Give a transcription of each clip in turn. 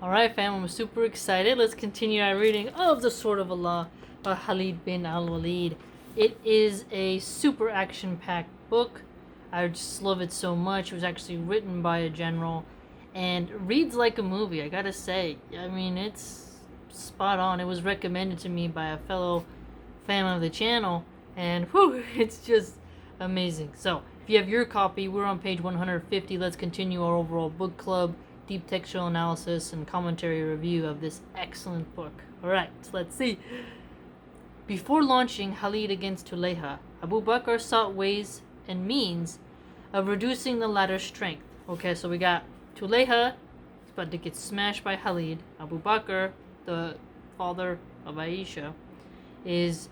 Alright fam, I'm super excited. Let's continue our reading of The Sword of Allah by Khalid bin al-Waleed. It is a super action-packed book. I just love it so much. It was actually written by a general and reads like a movie, I gotta say. I mean, it's spot on. It was recommended to me by a fellow fan of the channel, and whew, it's just amazing. So, if you have your copy, we're on page 150. Let's continue our overall book club, deep textual analysis, and commentary review of this excellent book. Alright, let's see. Before launching Khalid against Tuleiha, Abu Bakr sought ways and means of reducing the latter's strength. Okay, so we got Tuleiha, he's about to get smashed by Khalid. Abu Bakr, the father of Aisha, is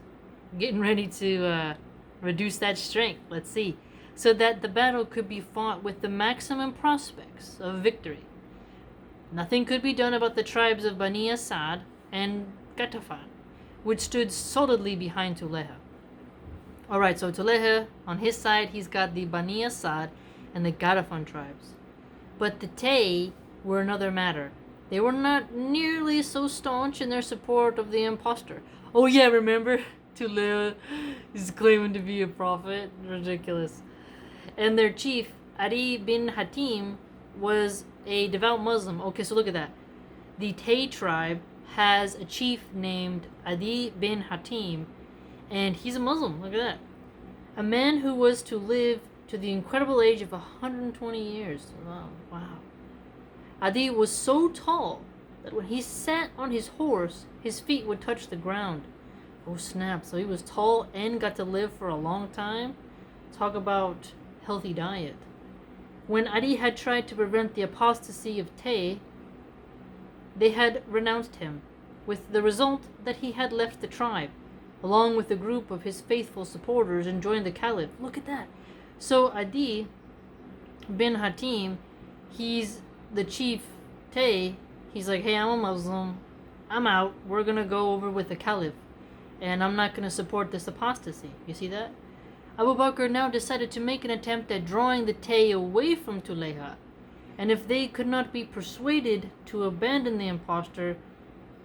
getting ready to reduce that strength. Let's see. So that the battle could be fought with the maximum prospects of victory. Nothing could be done about the tribes of Bani Asad and Ghatafan, which stood solidly behind Tuleiha. Alright, so Tuleiha, on his side, he's got the Bani Asad and the Ghatafan tribes. But the Tayy were another matter. They were not nearly so staunch in their support of the impostor. Oh yeah, remember? Tuleiha is claiming to be a prophet. Ridiculous. And their chief, Adi bin Hatim, was a devout Muslim. Okay, so look at that. The Tayy tribe has a chief named Adi bin Hatim, and he's a Muslim. Look at that. A man who was to live to the incredible age of 120 years. Wow. Adi was so tall that when he sat on his horse, his feet would touch the ground. Oh snap, so he was tall and got to live for a long time? Talk about healthy diet. When Adi had tried to prevent the apostasy of Tayy, they had renounced him, with the result that he had left the tribe, along with a group of his faithful supporters, and joined the Caliph. Look at that. So Adi bin Hatim, he's the chief Tayy. He's like, hey, I'm a Muslim. I'm out. We're going to go over with the Caliph, and I'm not going to support this apostasy. You see that? Abu Bakr now decided to make an attempt at drawing the Tayy away from Tuleiha, and if they could not be persuaded to abandon the impostor,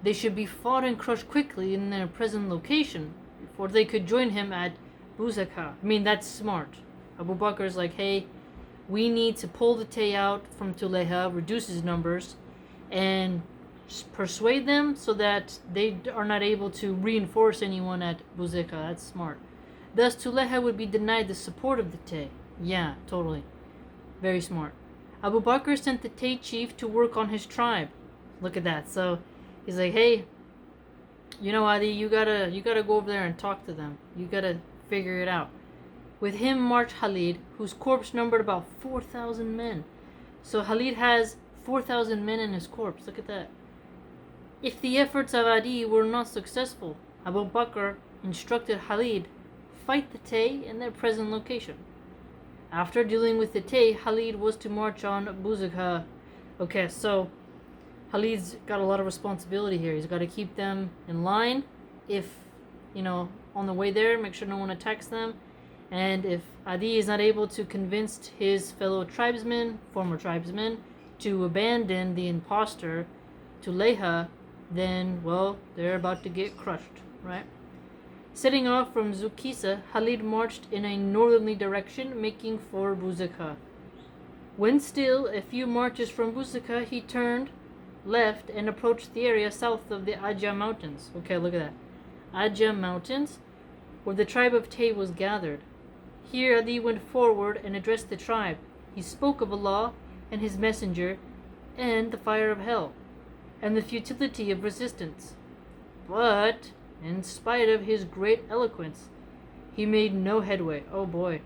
they should be fought and crushed quickly in their present location before they could join him at Buzakha. I mean, that's smart. Abu Bakr's like, hey, we need to pull the Tayy out from Tuleiha, reduce his numbers, and persuade them so that they are not able to reinforce anyone at Buzakha. That's smart. Thus, Tuleiha would be denied the support of the Tayy. Yeah, totally. Very smart. Abu Bakr sent the Tayy chief to work on his tribe. Look at that. So, he's like, hey, you know, Adi, you gotta go over there and talk to them. You gotta figure it out. With him marched Khalid, whose corpse numbered about 4,000 men. So Khalid has 4,000 men in his corpse. Look at that. If the efforts of Adi were not successful, Abu Bakr instructed Khalid fight the Tayy in their present location. After dealing with the Tayy, Khalid was to march on Buzakha. Okay, so Khalid's got a lot of responsibility here. He's got to keep them in line. If, on the way there, make sure no one attacks them. And if Adi is not able to convince his fellow tribesmen, former tribesmen, to abandon the impostor, Tuleiha, then, well, they're about to get crushed, right? Setting off from Zu Qissa, Khalid marched in a northerly direction, making for Buzakha. When still a few marches from Buzakha, he turned left and approached the area south of the Ajah Mountains. Okay, look at that. Ajah Mountains, where the tribe of Tayy was gathered. Here Adi went forward and addressed the tribe. He spoke of Allah and His Messenger and the fire of hell, and the futility of resistance. But in spite of his great eloquence, he made no headway. Oh boy.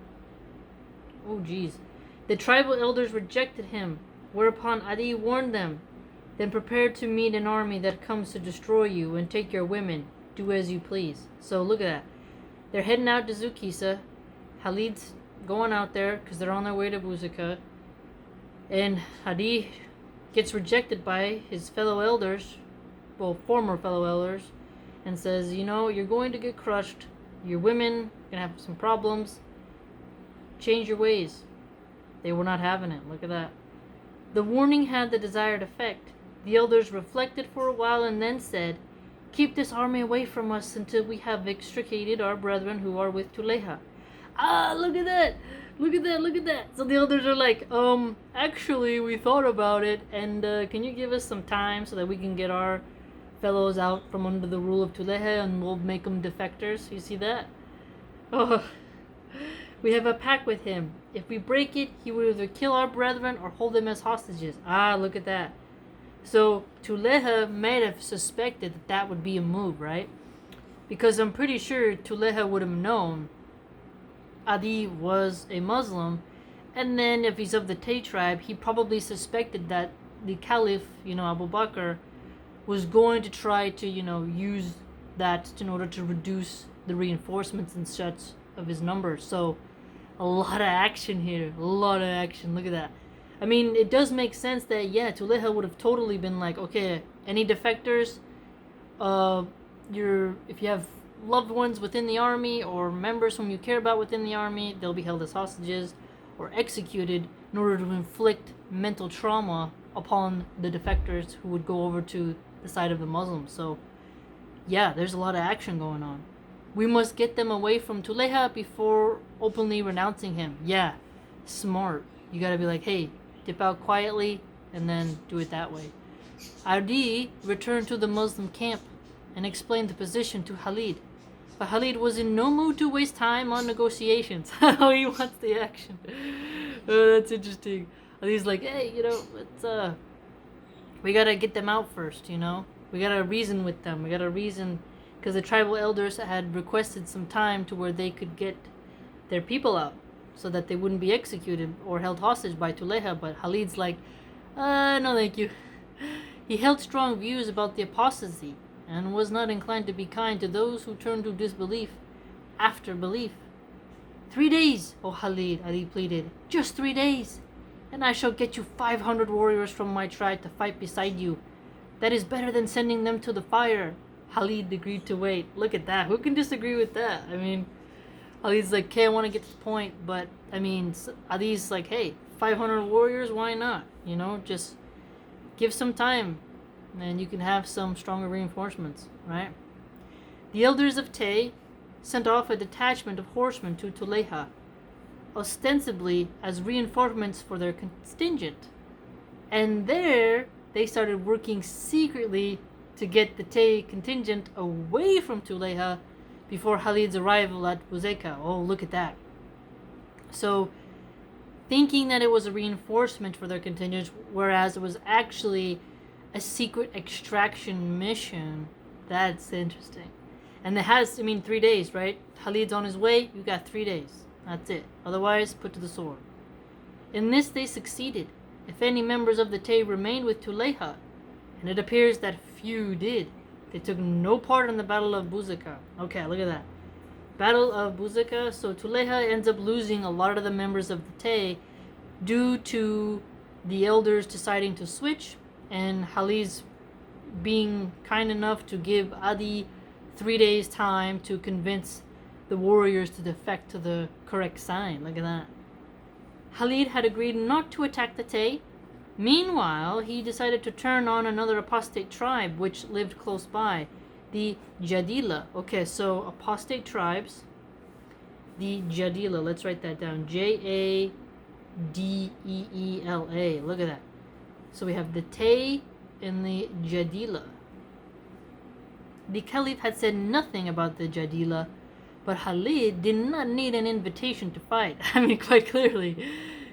Oh geez. The tribal elders rejected him, whereupon Adi warned them, then prepare to meet an army that comes to destroy you and take your women. Do as you please. So look at that. They're heading out to Zu Qissa. Khalid's going out there because they're on their way to Buzakha. And Adi gets rejected by his fellow elders, well, former fellow elders, and says, you're going to get crushed. Your women are going to have some problems. Change your ways. They were not having it. Look at that. The warning had the desired effect. The elders reflected for a while and then said, "Keep this army away from us until we have extricated our brethren who are with Tuleiha." Ah, look at that! Look at that, look at that! So the elders are like, actually, we thought about it, and can you give us some time so that we can get our fellows out from under the rule of Tuleiha and we'll make them defectors? You see that? Oh, we have a pact with him. If we break it, he will either kill our brethren or hold them as hostages. Ah, look at that. So Tuleiha may have suspected that that would be a move, right? Because I'm pretty sure Tuleiha would have known Adi was a Muslim, and then if he's of the Tayy tribe, he probably suspected that the Caliph, Abu Bakr, was going to try to, use that in order to reduce the reinforcements and such of his numbers. So a lot of action here, a lot of action. Look at that. I mean, it does make sense that, yeah, Tuleiha would have totally been like, okay, any defectors, if you have loved ones within the army or members whom you care about within the army, they'll be held as hostages or executed in order to inflict mental trauma upon the defectors who would go over to the side of the Muslims. So, yeah, there's a lot of action going on. We must get them away from Tuleiha before openly renouncing him. Yeah, smart. You gotta be like, hey, dip out quietly and then do it that way. Adi returned to the Muslim camp and explained the position to Khalid. But Khalid was in no mood to waste time on negotiations. He wants the action. Oh, that's interesting. Khalid's like, hey, let's, we gotta get them out first, We gotta reason with them. We gotta reason, because the tribal elders had requested some time to where they could get their people out so that they wouldn't be executed or held hostage by Tuleiha. But Khalid's like, no thank you. He held strong views about the apostasy and was not inclined to be kind to those who turned to disbelief after belief. 3 days, O Khalid, Ali pleaded. Just 3 days, and I shall get you 500 warriors from my tribe to fight beside you. That is better than sending them to the fire. Khalid agreed to wait. Look at that. Who can disagree with that? I mean, Ali's like, okay, I want to get to the point, but I mean, Ali's like, hey, 500 warriors, why not? Just give some time and you can have some stronger reinforcements, right? The elders of Tayy sent off a detachment of horsemen to Tuleiha, ostensibly as reinforcements for their contingent. And there, they started working secretly to get the Tayy contingent away from Tuleiha before Khalid's arrival at Buzakha. Oh, look at that. So, thinking that it was a reinforcement for their contingent, whereas it was actually a secret extraction mission. That's interesting. And it has, 3 days, right? Khalid's on his way, you got 3 days. That's it. Otherwise, put to the sword. In this, they succeeded. If any members of the Tayy remained with Tuleiha, and it appears that few did, they took no part in the Battle of Buzakha. Okay, look at that. Battle of Buzakha. So Tuleiha ends up losing a lot of the members of the Tayy due to the elders deciding to switch and Khalid's being kind enough to give Adi 3 days time to convince the warriors to defect to the correct sign. Look at that. Khalid had agreed not to attack the Tayy. Meanwhile, he decided to turn on another apostate tribe which lived close by, the Jadeela. Okay, so apostate tribes, the Jadeela. Let's write that down. Jadeela. Look at that. So we have the Tayy and the Jadeela. The Caliph had said nothing about the Jadeela, but Khalid did not need an invitation to fight. Quite clearly.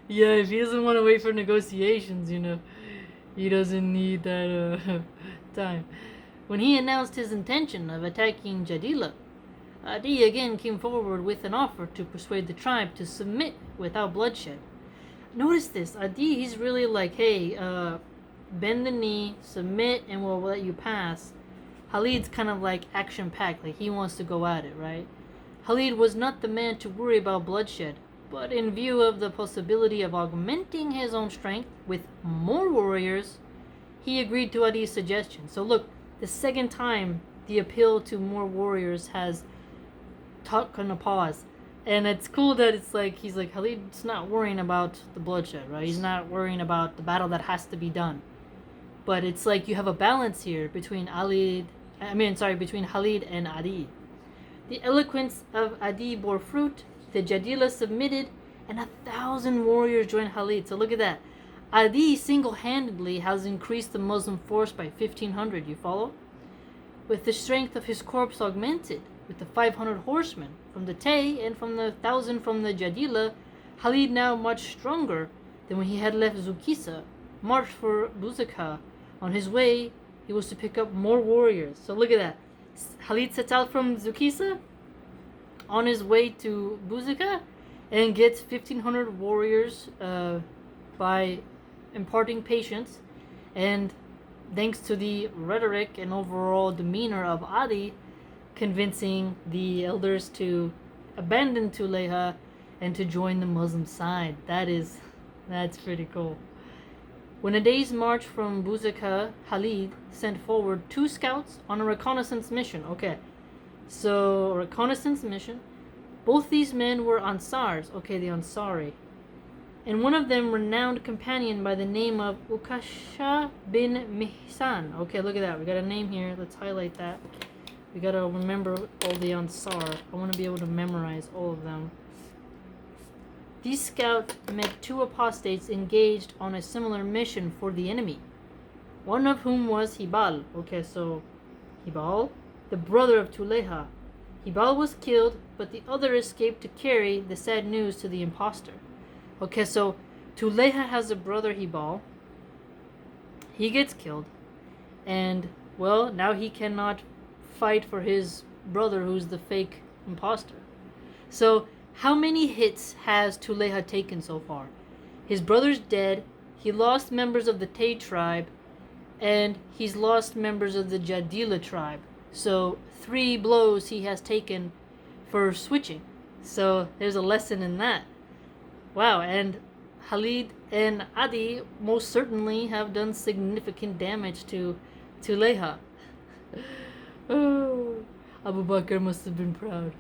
Yeah, if he doesn't want to wait for negotiations, he doesn't need that time. When he announced his intention of attacking Jadeela, Adi again came forward with an offer to persuade the tribe to submit without bloodshed. Notice this, Adi, he's really like, hey, bend the knee, submit, and we'll let you pass. Khalid's kind of like action-packed, like he wants to go at it, right? Khalid was not the man to worry about bloodshed, but in view of the possibility of augmenting his own strength with more warriors, he agreed to Adi's suggestion. So look, the second time the appeal to more warriors has taken a pause. And it's cool that it's like, he's like, Khalid's not worrying about the bloodshed, right? He's not worrying about the battle that has to be done. But it's like you have a balance here between between Khalid and Adi. The eloquence of Adi bore fruit, the Jadeela submitted, and 1,000 warriors joined Khalid. So look at that. Adi single-handedly has increased the Muslim force by 1,500, you follow? With the strength of his corps augmented, with the 500 horsemen from the Tayy and from the 1,000 from the Jadeela, Khalid now much stronger than when he had left Zu Qissa, marched for Buzakha. On his way, he was to pick up more warriors. So look at that. Khalid sets out from Zu Qissa on his way to Buzakha and gets 1,500 warriors by imparting patience, and thanks to the rhetoric and overall demeanor of Adi, convincing the elders to abandon Tuleiha and to join the Muslim side. That's pretty cool. When a day's march from Buzakha, Khalid sent forward 2 scouts on a reconnaissance mission. Okay, so reconnaissance mission. Both these men were Ansars. Okay, the Ansari. And one of them renowned companion by the name of Ukasha bin Mihsan. Okay, look at that. We got a name here. Let's highlight that. We got to remember all the Ansar. I want to be able to memorize all of them. These scouts met 2 apostates engaged on a similar mission for the enemy, one of whom was Hibal. Okay, so Hibal, the brother of Tuleiha. Hibal was killed, but the other escaped to carry the sad news to the impostor. Okay, so Tuleiha has a brother, Hibal. He gets killed, and well, now he cannot fight for his brother, who's the fake imposter. So how many hits has Tuleiha taken so far? His brother's dead, he lost members of the Tayy tribe, and he's lost members of the Jadeela tribe. So 3 blows he has taken for switching. So there's a lesson in that. Wow, and Khalid and Adi most certainly have done significant damage to Tuleiha. Oh, Abu Bakr must have been proud.